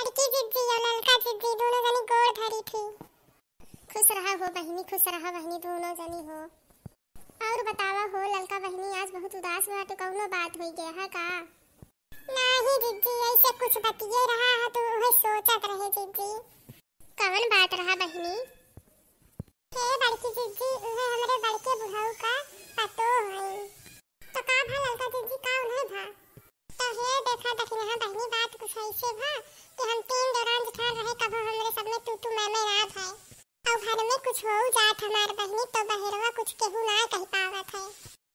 बड़की जिद्दी और ललका जिद्दी दोनों जनी गोड़ धरी थी। खुश रहा हो बहिनी, खुश रहा बहिनी, दोनों जनी हो। और बतावा हो ललका बहिनी, आज बहुत उदास बाटे, कौनो बात होई गया है का? नहीं जिद्दी, ऐसे कुछ बतिये रहा है तो वह सोचत रहे जिद्दी। कौन बात रहा बहिनी? हे बड़की जिद्दी, वह हमरे बड़के बुढ़ऊ का पतो है। तो का भा ललका जिद्दी, का उन्हें भा? तो हे देखा दखिना बहिनी, बात कुछ ऐसे भा कि हम तीन दौरान जिठान रहे कभो हमरे सब में तू मैं ना भाई। और घर में कुछ हो जात हमार बहिनी तो बहेरवा कुछ केहू ना कह पावत है।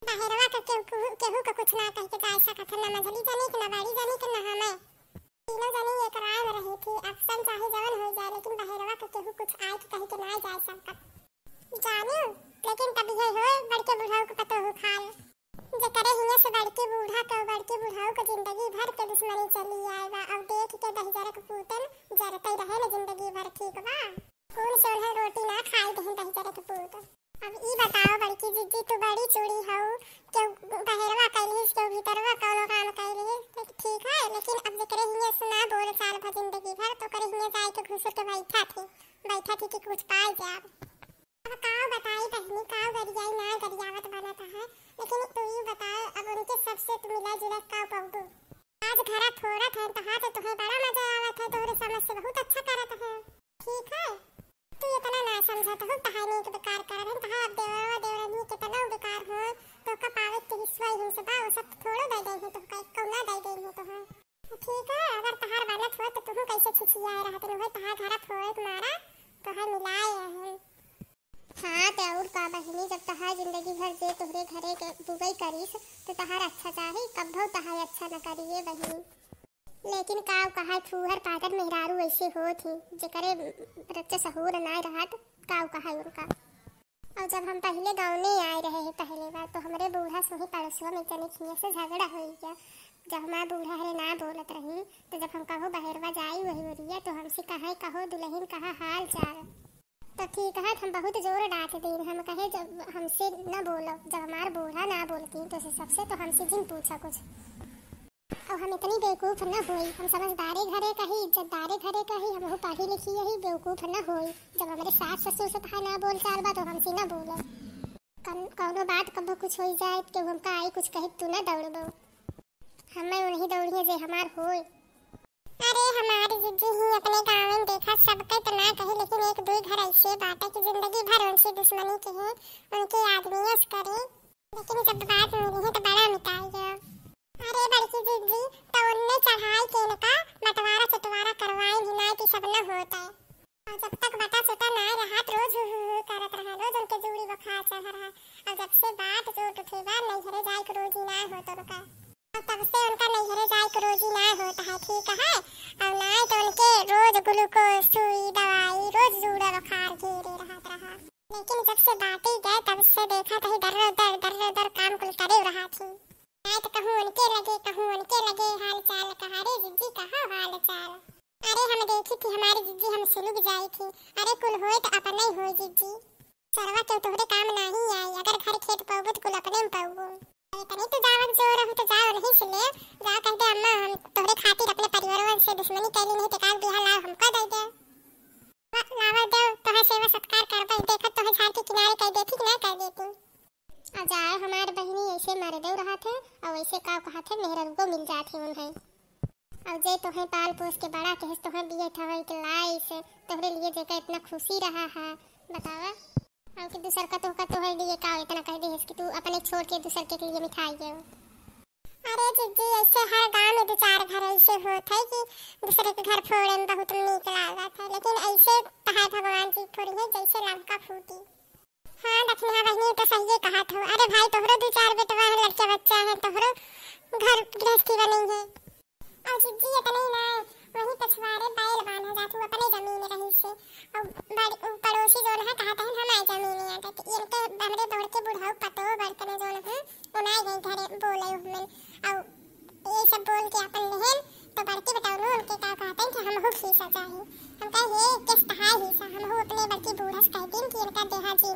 बहेरवा का केहू का कुछ ना कह के जा सकत है, ना मझली जानी के ना बड़ी जानी के ना हमें। तीनों जनी एक राय में रही थी, अक्सर चाहे जवन हो जाए लेकिन बहेरवा का केहू कुछ आए तो कह के ना जा सकत जानो। लेकिन तभी है हो बड़के बुढ़ाऊ को पतो हो खाल जे करे हिया से बड़के बुढ़ाऊ को जिंदगी भर के दुश्मनी चली आएगा। अब देख के दहिजरक पूतन जरते रहे न जिंदगी भर, ठीक बा? खून से उन्हें रोटी ना खाई दही दहिजरक पूतन। अब ई बताओ बड़की जिद्दी, तू बड़ी चूड़ी हो, क्यों बहेरवा कैलिस, क्यों भीतरवा कौनो काम कैलिस, ठीक है? लेकिन अब जे करे हिया से ना बोल साल भर जिंदगी भर तो करे हिया जाए के घुस के बैठा थी कि कुछ पाए जाब। अब काव बताई बहनी, काव गरियाई ना गरियावत बनत है, लेकिन तू ही बताओ अब उनके सबसे तू मिला जुला काव पहुँचू। आज घरा थोड़त है तहाँ तो तुम्हें बड़ा मजा आवत है, तोहरे समझ से बहुत अच्छा करत है, ठीक है? तू इतना ना समझत हो कहानी के बेकार करत है, तहाँ अब देवरानी के तना बेकार हो तो का पावे के हिस्सा ही से बा, वो सब थोड़ो दे दे तो का कौना दे दे हो तो है, ठीक है? अगर तहार बनत हो तो तू कैसे छिछिया रहत न हो, तहार घरा थोड़े मारा तो है मिलाए है। हाँ तो और का बहिनी, जब तहार जिंदगी भर जे तोहरे घरे के बुगई करीस तो तहार अच्छा चाही, कभो तहार अच्छा न करिए बहिनी। लेकिन काव कहा फूहर पागल मेहरारू ऐसे हो थी जे करे रच्चे सहूर ना रहत, काव कहा उनका। और जब हम पहले गाँव में आए रहे हैं पहले बार तो हमारे बूढ़ा सोही पड़ोसवा में तनिक हिया से झगड़ा हो गया। जब हमारा बूढ़ा हरे ना बोलत रही तो जब हम कहो बहेरवा जाई वही ओरिया तो हमसे कहो दुल्हन कहा हाल चाल, तो ठीक है हम बहुत जोर डांट दी। हम कहे जब हमसे न बोलो, जब हमारा बूढ़ा ना बोलती तो सबसे तो हमसे जिन पूछा कुछ। और हम इतनी बेवकूफ़ न हुई, हम समझदारी घरे कही इज्जतदारी घरे कही, हम वो पढ़ी लिखी यही बेवकूफ़ न हुई। जब हमारे सास ससुर से कहा ना बोल चाल बा तो हमसे न बोलो। कौनो बात कब कुछ हो जाए कि हमका आई कुछ कहे तू न दौड़बो, हमें वही दौड़िए जे हमार होए। अरे हमारी जिद्दी ही अपने गाँव में देखा सबके तो ना कहे, लेकिन एक दो घर ऐसे बात है कि जिंदगी भर उनसे दुश्मनी के हैं, उनके आदमी करे, लेकिन जब बात मिली है तो बड़ा मिटाई गया। अरे बड़की जिद्दी तो उनने चढ़ाई के इनका बंटवारा चटवारा करवाए ही ना कि सब न होता है। और जब तक बटा चोटा ना रहा तो रोज करत रहा, रोज उनके जुड़ी बुखार चढ़ रहा। और जब से बात जोट उठे बार नहीं घरे जाए को रोजी ना हो तो उनका, तब से उनका नहीं घरे जाए को रोजी ना होता है, ठीक है? और ना तो उनके रोज ग्लूकोज सुई दवाई रोज जुड़ा बुखार घेरे रहा। लेकिन जब से बातें गए तब से देखा तो दर दर काम कुल करे रहा थी। मैं तो कहूँ उनके लगे हाल चाल कहा, रे जिद्दी कहा हाल चाल। अरे हम देखी थी हमारी जिद्दी हम सुलग जाई थी। अरे कुल होए तो अपने ही होए जिद्दी, सरवा के तोहरे काम नहीं आई, अगर घर खेत पाओगे तो कुल अपने में पाओगे। इतनी तो जावक जोर हो तो जाओ नहीं से ले जा कहते अम्मा हम तोहरे खातिर अपने परिवारों से दुश्मनी कैली नहीं तो काल बिहार लाओ हमको दे दे लावा दे तोहे सेवा सत्कार करबे, देखत तोहे झाड़ के किनारे कह देती कि ना कह देती। अब जाए हमारे बहनी ऐसे मारे दे रहा थे और वैसे का कहा थे मेहरन को मिल जाते उन्हें। अब जे तोहे पाल पोस के बड़ा कहे तोहे दिए ठहर के लाई से तोहरे लिए जेका इतना खुशी रहा है बतावा। और कि दूसर का तोहरे लिए का इतना कह दे कि तू अपने छोड़ के दूसर के लिए मिठाई दे। अरे जिद्दी ऐसे हर गांव में दो चार घर ऐसे होते हैं कि दूसरे के घर फोड़े में बहुत नीक लागत है, लेकिन ऐसे कहा भगवान जी थोड़ी है जैसे लंका फूटी। हाँ दक्षिणा बहनी तो सही कहा था। अरे भाई तोहरो दो चार बेटवा है लड़के बच्चा है तोहरो घर गृहस्थी बनी है। और जिद्दी इतने ना वही पछवाड़े बैल बांधा जातू अपने जमीन रही से और पड़ोसी जो है कहते हैं हमारी जमीन है तो इनके हमरे दौड़ के बुढ़ाऊ पतो बर्तन जो है उनाई गई घरे बोले उनमें और ये सब बोल के अपन लहन तो बड़के बताओ उनके का कहते हैं कि हम हो खीसा चाहिए। हम कहे ये किस तरह हिस्सा हम हो अपने बड़के बूढ़ा से कहते हैं कि इनका देहा जी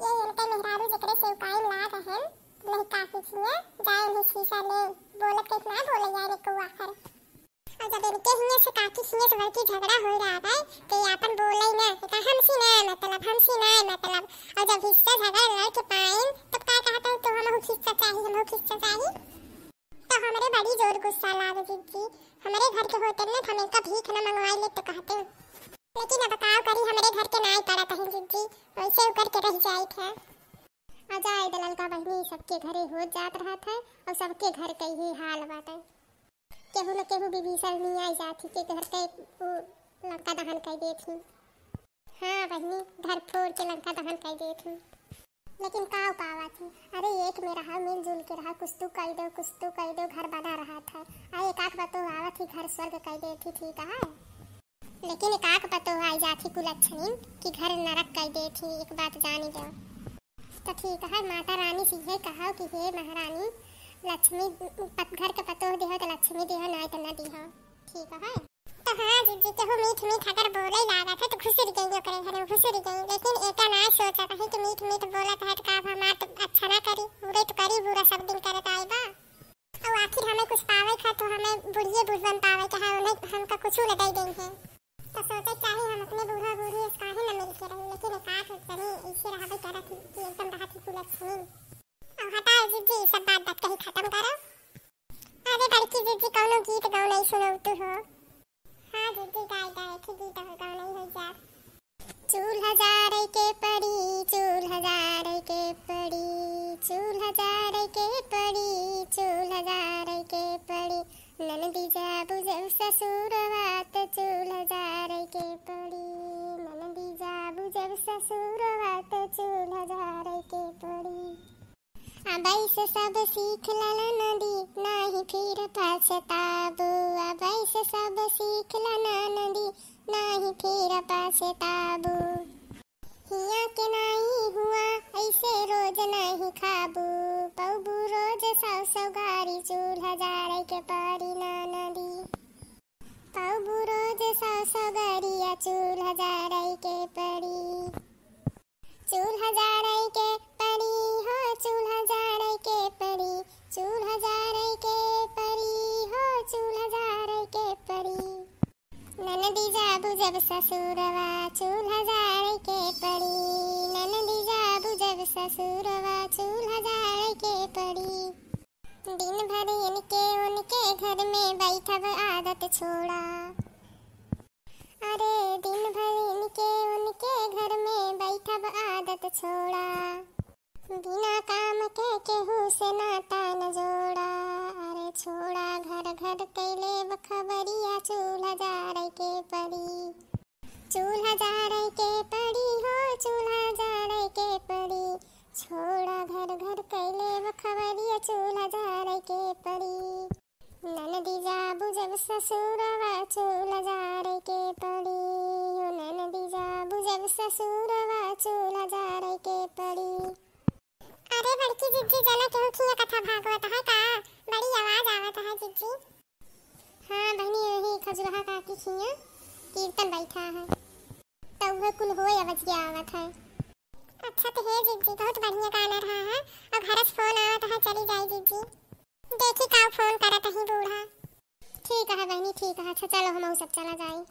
ये इनका मेहरारू जकरे से उपाय ला रहन नहीं काफी छिए जाए उन्हें खीसा ले बोलत के ना बोले यार को आखिर और जब इनके हिये से काकी हिये से बड़की झगड़ा हो रहा है तो ये अपन बोले ना कि हमसी ना मतलब और जब हिस्सा झगड़ा लड़ के पाएं तब क्या कहता है तो हम हिस्सा चाहिए तो हमारे बड़ी जोर गुस्सा लावे जीजी हमारे घर के होते ना हमें का भीख न मंगवाई ले तो कहते लेकिन अब बताओ करी हमारे घर के नाई पड़ा कहीं जीजी वैसे ऊपर के रह जाई था आजाए दलाल का बहनी सबके घरे हो जात रहा था और सबके घर के ही हाल बाटे केहू न केहू विभीषण नहीं आई जाती के घर के लंका दहन कर देती हाँ बहनी घर फोड़ के लंका दहन कर देती लेकिन का पावा थी अरे एक में रहा मिलजुल के रहा कुछ तू कर दो घर बना रहा था एक आँख बतो आवा थी घर स्वर्ग कर देती थी कहा लेकिन एक आँख बतो आई जाती कुलच्छनी कि घर नरक कर देती एक बात जानी दो तो ठीक है माता रानी से ये कहा कि हे महारानी लक्ष्मी घर के पतो देहो तो लक्ष्मी देहो ना तो न देहो ठीक है तो हाँ जीजी के हो मीठ अगर बोले लागा था तो खुसरी गई करे घर में खुसरी गई लेकिन एका ना सोचा था कि मीठ बोला था तो का हमार तो अच्छा ना करी बुरे तो करी बुरा सब दिन करत आई बा और आखिर हमें कुछ पावे खा तो हमें बुढ़िए बुढ़वन पावे कहा उन्हें हमका कुछ लगाई दें है तो सोचे चाहे हम अपने बूढ़ा बूढ़ी इसका ही न मिल के रहे लेकिन एक आठ जनी इसे रहा करत कि एकदम रहा थी कुलच्छनी और हटाओ जीजी सब बात कहीं खत्म करो अरे बड़की जीजी कौनो गीत गाओ नहीं सुनो तू हो हाँ जीजी गाय की गीत हो गाओ नहीं हो जा चूल्हा जारे के पड़ी चूल्हा जारे के पड़ी चूल्हा जारे के पड़ी चूल्हा जारे के पड़ी ननदी जाबू जब ससुरवात चूल्हा जारे के पड़ी ननदी जाबू जब ससुरवात चूल्हा जारे के पड़ी अबई से सब सीख लल नदी नाही फिर पछताबू अबई से सब सीख लल नदी नाही फिर पछताबू हिया के नहीं हुआ ऐसे रोज नहीं खाबू पौबू रोज सौ गारी चूल्हा जारे के पड़ी ना नदी पौबू रोज सौ गारिया चूल्हा जारे के पड़ी चूल्हा जारे के पड़ी हो चूल्हा जारे के पड़ी चूल्हा जारे के पड़ी हो चूल्हा जारे के पड़ी ननदी जाबू जब ससुरवा चूल्हा जारे के पड़ी ननदी जाबू जब ससुरवा चूल्हा जारे के पड़ी दिन भर इनके उनके घर में बैठब आदत छोड़ा अरे दिन भर इनके उनके घर में बैठब आदत छोड़ा बिना काम के केहू से नाता न जोड़ा अरे छोड़ा घर घर कैले बखबरिया चूल्हा जारे के पड़ी चूल्हा जारे के पड़ी हो चूल्हा जारे के पड़ी छोड़ा घर घर कैले बखबरिया चूल्हा जारे के पड़ी ननदी जाबू जब ससुरवा चूल्हा जारे के पड़ी ननदी जाबू जब ससुरवा चूल्हा जारे के पड़ी अरे बड़की जीजी जना केहू खिया कथा भागवत है का बड़ी आवाज आवत है जीजी हाँ बहनी यही खजुरहा काकी खिया कीर्तन बैठा है तो वह कुल होए अवजिया आवत है अच्छा तो है जीजी बहुत बढ़िया गाना रहा है और घर से फोन आवत है चली जाए जीजी देखी का फोन करत ही बूढ़ा ठीक है बहनी ठीक है अच्छा चलो हम सब चला जाए